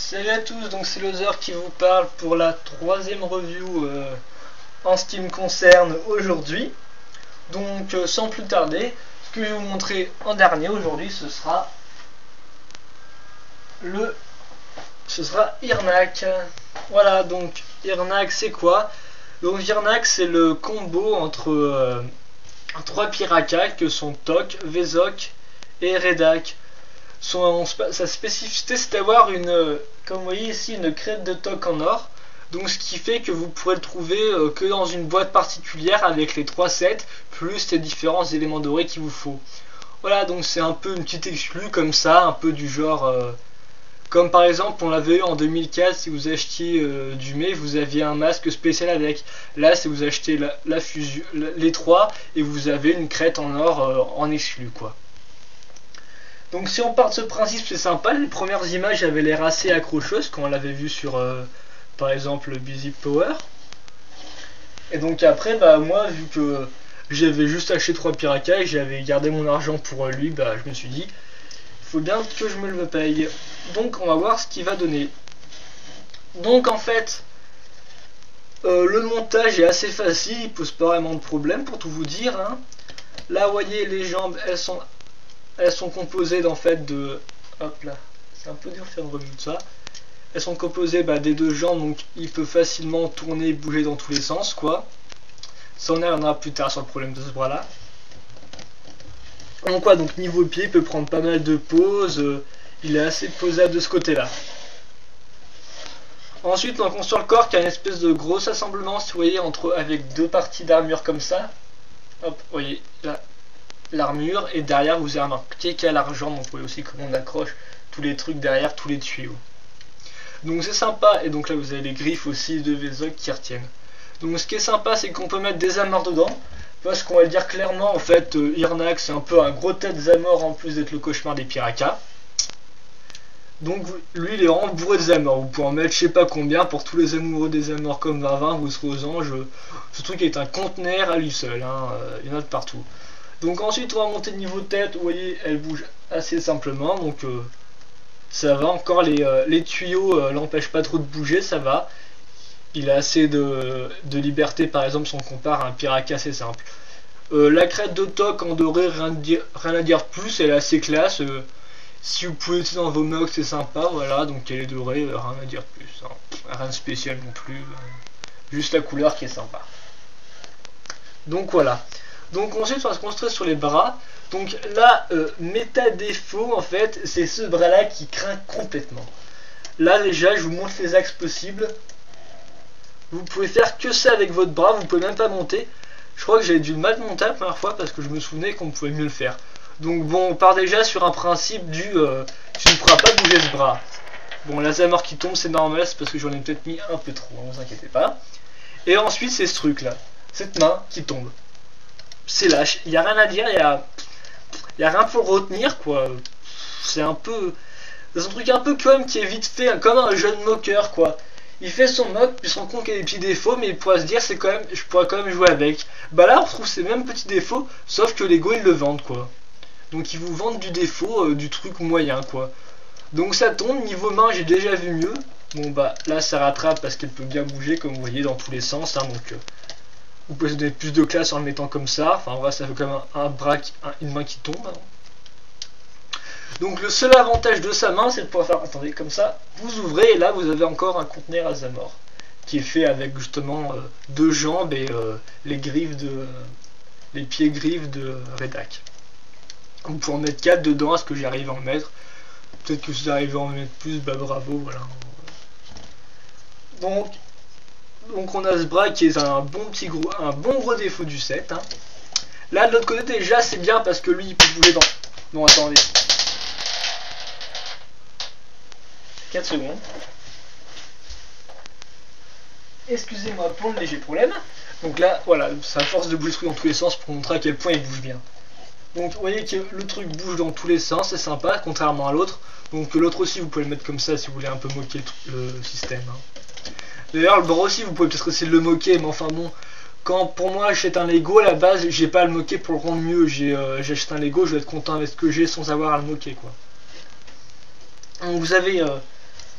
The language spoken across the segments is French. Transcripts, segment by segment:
Salut à tous, donc c'est Lozer qui vous parle pour la troisième review en ce qui me concerne aujourd'hui. Donc sans plus tarder, ce que je vais vous montrer en dernier aujourd'hui, ce sera Irnak. Voilà, donc Irnak c'est quoi? Donc Irnak c'est le combo entre trois Piraka que sont Tok, Vezok et Redak. Sa spécificité c'est d'avoir comme vous voyez ici, une crête de Tok en or. Donc ce qui fait que vous pourrez le trouver que dans une boîte particulière avec les 3 sets plus les différents éléments dorés qu'il vous faut. Voilà, donc c'est un peu une petite exclue comme ça, un peu du genre comme par exemple on l'avait eu en 2004, si vous achetiez du mai, vous aviez un masque spécial avec. Là si vous achetez la fusion, les 3 et vous avez une crête en or en exclu quoi. Donc si on part de ce principe, c'est sympa. Les premières images avaient l'air assez accrocheuses quand on l'avait vu sur par exemple Busy Power. Et donc après moi vu que j'avais juste acheté 3 Piraka et j'avais gardé mon argent pour lui, je me suis dit il faut bien que je me le paye. Donc on va voir ce qu'il va donner. Donc en fait le montage est assez facile, il pose pas vraiment de problème pour tout vous dire hein. Là vous voyez les jambes, elles sont composées en fait de... Hop là, c'est un peu dur de faire une revue de ça. Elles sont composées des deux jambes, donc il peut facilement tourner et bouger dans tous les sens quoi. Ça on y reviendra plus tard sur le problème de ce bras là. Donc quoi, donc niveau pied, il peut prendre pas mal de poses, il est assez posable de ce côté là. Ensuite donc on sur le corps qui a une espèce de gros assemblement, si vous voyez, avec deux parties d'armure comme ça. Hop, vous voyez là. L'armure, et derrière vous avez remarqué qu'il y a l'argent, donc vous voyez aussi comment on accroche tous les trucs derrière, tous les tuyaux. Donc c'est sympa, et donc là vous avez les griffes aussi de Vezok qui retiennent. Donc ce qui est sympa, c'est qu'on peut mettre des amarres dedans, parce qu'on va le dire clairement, en fait Irnak c'est un peu un gros tête Zamor en plus d'être le cauchemar des Piraka. Donc lui il est vraiment bourré de Zamor, vous pouvez en mettre je sais pas combien, pour tous les amoureux des Zamor comme 20 vous serez aux anges. Ce truc est un conteneur à lui seul, hein. Il y en a de partout. Donc ensuite on va monter de niveau tête, vous voyez elle bouge assez simplement, donc ça va, encore les tuyaux l'empêchent pas trop de bouger, ça va. Il a assez de liberté par exemple si on compare à un Piraka assez simple. La crête de Tok en doré, rien à dire de plus, elle est assez classe. Si vous pouvez utiliser dans vos mugs c'est sympa, voilà, donc elle est dorée, rien à dire de plus, hein. Rien de spécial non plus, juste la couleur qui est sympa. Donc voilà. Donc ensuite on va se construire sur les bras. Donc là, méta défaut en fait, c'est ce bras là qui craint complètement. Là déjà je vous montre les axes possibles. Vous pouvez faire que ça avec votre bras, vous pouvez même pas monter. Je crois que j'ai dû mal monter la première fois parce que je me souvenais qu'on pouvait mieux le faire. Donc bon, on part déjà sur un principe du tu ne pourras pas bouger ce bras. Bon, la Zamor qui tombe c'est normal, c'est parce que j'en ai peut-être mis un peu trop, ne vous inquiétez pas. Et ensuite c'est ce truc là, cette main qui tombe. C'est lâche, il n'y a rien à dire, il y a rien pour retenir quoi. C'est un truc un peu comme qui est vite fait, comme un jeune moqueur quoi. Il fait son mock, puis il se rend compte qu'il y a des petits défauts, mais il pourra se dire c'est quand même, je pourrais quand même jouer avec. Là on retrouve ces mêmes petits défauts, sauf que Lego ils le vendent quoi. Donc ils vous vendent du défaut, du truc moyen quoi. Donc ça tombe, niveau main j'ai déjà vu mieux. Bon là ça rattrape parce qu'elle peut bien bouger comme vous voyez dans tous les sens hein, donc vous pouvez donner plus de classe en le mettant comme ça. Enfin, voilà, ça fait comme un bras, une main qui tombe. Hein. Donc, le seul avantage de sa main, c'est de pouvoir faire, attendez, comme ça, vous ouvrez et là, vous avez encore un conteneur à Zamor qui est fait avec justement deux jambes et les pieds griffes de Redak. Vous pouvez en mettre 4 dedans, est-ce que j'arrive à en mettre? Peut-être que si vous arrivez à en mettre plus, bravo, voilà. Donc on a ce bras qui est un bon gros défaut du set. Hein. Là de l'autre côté déjà c'est bien parce que lui il peut bouger dans... Non attendez. 4 secondes. Excusez-moi pour le léger problème. Donc là voilà, c'est à force de bouger le truc dans tous les sens pour montrer à quel point il bouge bien. Donc vous voyez que le truc bouge dans tous les sens, c'est sympa contrairement à l'autre. Donc l'autre aussi vous pouvez le mettre comme ça si vous voulez un peu moquer le système. Hein. D'ailleurs le bras aussi vous pouvez peut-être essayer de le moquer, mais enfin bon, quand pour moi j'achète un Lego à la base j'ai pas à le moquer pour le rendre mieux, j'achète un Lego, je vais être content avec ce que j'ai sans avoir à le moquer quoi. Donc vous avez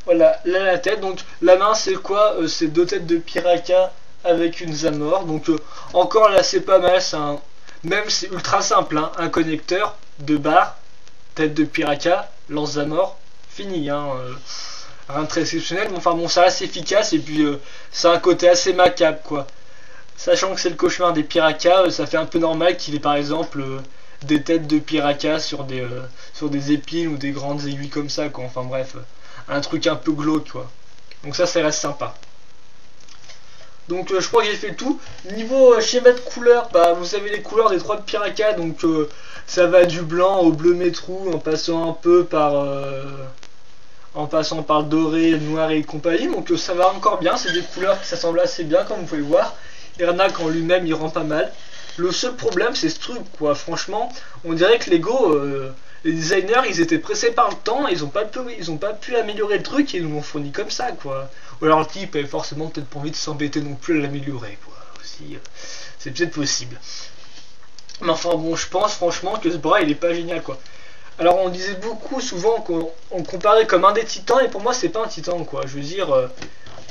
Voilà, là la tête, donc la main c'est quoi? C'est deux têtes de Piraka avec une Zamor, donc encore là c'est pas mal, même c'est ultra simple, hein, un connecteur, deux barres, tête de Piraka, lance Zamor, fini, hein, rien de très exceptionnel, mais enfin bon ça reste efficace et puis c'est un côté assez macabre quoi. Sachant que c'est le cauchemar des Piraka, ça fait un peu normal qu'il ait par exemple des têtes de Piraka sur des épines ou des grandes aiguilles comme ça quoi, enfin bref, un truc un peu glauque quoi. Donc ça reste sympa. Donc je crois que j'ai fait le tout. Niveau schéma de couleurs, bah vous avez les couleurs des trois de Piraka, donc ça va du blanc au bleu métrou en passant un peu par le doré, le noir et compagnie, donc ça va encore bien, c'est des couleurs qui s'assemblent assez bien comme vous pouvez le voir. Ernak en lui-même il rend pas mal. Le seul problème c'est ce truc quoi, franchement, on dirait que Lego, les designers ils étaient pressés par le temps, ils ont pas pu améliorer le truc et ils nous l'ont fourni comme ça quoi. Ou alors le type avait forcément peut-être pas envie de s'embêter non plus à l'améliorer quoi, aussi, c'est peut-être possible. Mais enfin bon, je pense franchement que ce bras il est pas génial quoi. Alors on disait beaucoup souvent qu'on comparait comme un des titans et pour moi c'est pas un titan quoi, je veux dire...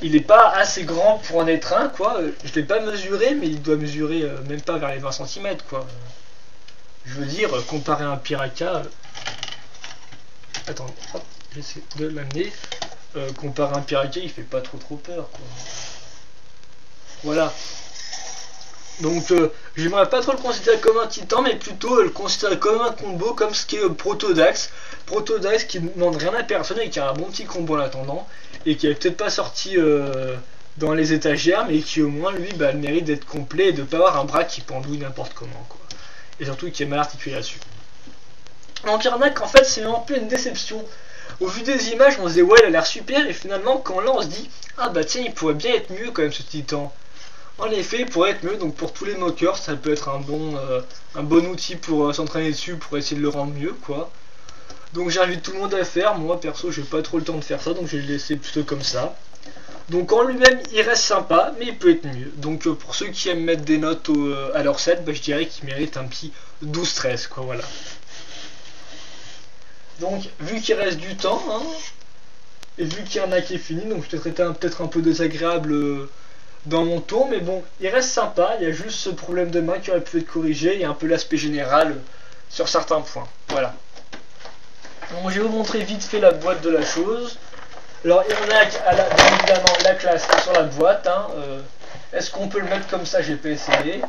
il est pas assez grand pour en être un quoi, je l'ai pas mesuré mais il doit mesurer même pas vers les 20 cm quoi. Je veux dire, comparer à un Piraka, attends, hop, j'essaie de l'amener, comparer à un Piraka il fait pas trop peur quoi. Voilà. Donc j'aimerais pas trop le considérer comme un titan mais plutôt le considérer comme un combo comme ce qui est Protodax. Protodax qui ne demande rien à personne et qui a un bon petit combo en attendant et qui est peut-être pas sorti dans les étagères mais qui au moins lui bah, le mérite d'être complet et de pas avoir un bras qui pendouille n'importe comment quoi. Et surtout qui est mal articulé là-dessus. Donc Ernak en fait c'est un peu une déception. Au vu des images on se disait ouais il a l'air super et finalement quand là on se dit ah bah tiens il pourrait bien être mieux quand même ce titan. En effet, il pourrait être mieux, donc pour tous les mockers, ça peut être un bon outil pour s'entraîner dessus, pour essayer de le rendre mieux, quoi. Donc j'invite tout le monde à le faire, moi perso j'ai pas trop le temps de faire ça, donc je vais le laisser plutôt comme ça. Donc en lui-même, il reste sympa, mais il peut être mieux. Donc pour ceux qui aiment mettre des notes à leur set, bah, je dirais qu'il mérite un petit 12-13, quoi, voilà. Donc vu qu'il reste du temps, hein, et vu qu'il y en a qui est fini, donc je t'ai peut-être un peu désagréable... dans mon tour, mais bon, il reste sympa, il y a juste ce problème de main qui aurait pu être corrigé et un peu l'aspect général sur certains points. Voilà. Donc je vais vous montrer vite fait la boîte de la chose. Alors Ernak a bien évidemment la classe sur la boîte. Hein. Est-ce qu'on peut le mettre comme ça? J'ai pas essayé.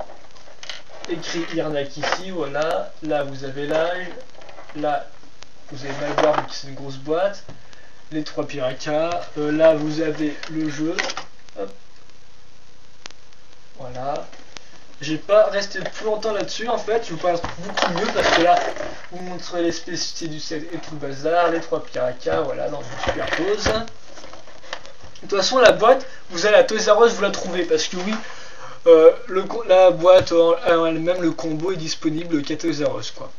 Écrit Ernak ici, voilà. Là vous avez l'âge. Là vous avez mal voir vu que c'est une grosse boîte. Les trois Piraka. Là vous avez le jeu. Hop. Voilà. J'ai pas resté plus longtemps là-dessus en fait, je vous parle beaucoup mieux parce que là, je vous montre les spécificités du set et tout le bazar, les trois Piraka, voilà, dans une superpose. De toute façon, la boîte, vous allez à Toys R Us, vous la trouvez parce que oui, la boîte elle-même, le combo est disponible qu'à Toys R Us quoi.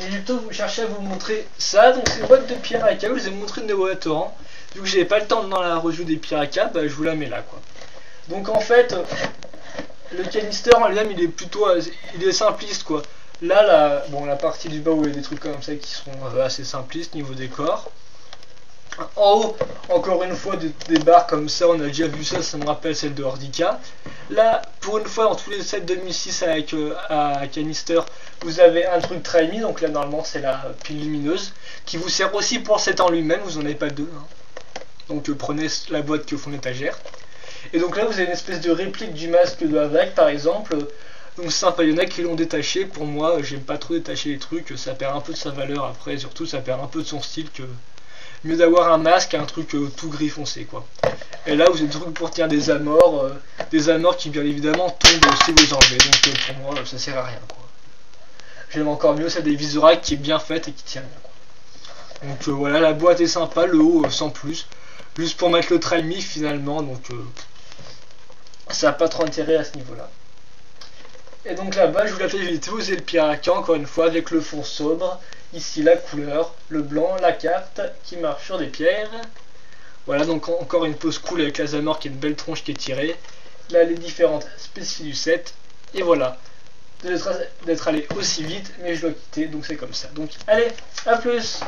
Mais plutôt, vous cherchez à vous montrer ça, donc c'est une boîte de Piraka, je vous ai montré une boîte orange. Vu que j'avais pas le temps dans la review des Piraka, bah, je vous la mets là quoi. Donc en fait, le canister en lui-même il est simpliste quoi. Là, la partie du bas où il y a des trucs comme ça qui sont assez simplistes niveau décor. En haut, encore une fois, des barres comme ça, on a déjà vu ça, ça me rappelle celle de Hordika. Là, pour une fois, dans tous les sets 2006 avec à canister, vous avez un truc Traimi, donc là normalement c'est la pile lumineuse, qui vous sert aussi pour le set en lui-même, vous n'en avez pas deux. Hein. Donc prenez la boîte qui est au fond de l'étagère. Et donc là vous avez une espèce de réplique du masque de Havak par exemple. Donc c'est sympa, il y en a qui l'ont détaché. Pour moi j'aime pas trop détacher les trucs, ça perd un peu de sa valeur après, et surtout ça perd un peu de son style que mieux d'avoir un masque qu'un truc tout gris foncé quoi. Et là vous avez des trucs pour tenir des amors qui bien évidemment tombent si vous enlevez. Donc pour moi ça sert à rien quoi. J'aime encore mieux celle des Visurak qui est bien faite et qui tient bien quoi. Donc voilà, la boîte est sympa, le haut sans plus. Juste pour mettre le Traimi finalement, donc ça n'a pas trop intérêt à ce niveau-là. Et donc là-bas, je vous la fais vite, vous avez le Piraka encore une fois avec le fond sobre, ici la couleur, le blanc, la carte qui marche sur des pierres. Voilà, donc encore une pose cool avec la Zamor qui est une belle tronche qui est tirée. Là, les différentes spécifiques du set, et voilà. D'être allé aussi vite, mais je dois quitter, donc c'est comme ça. Donc allez, à plus!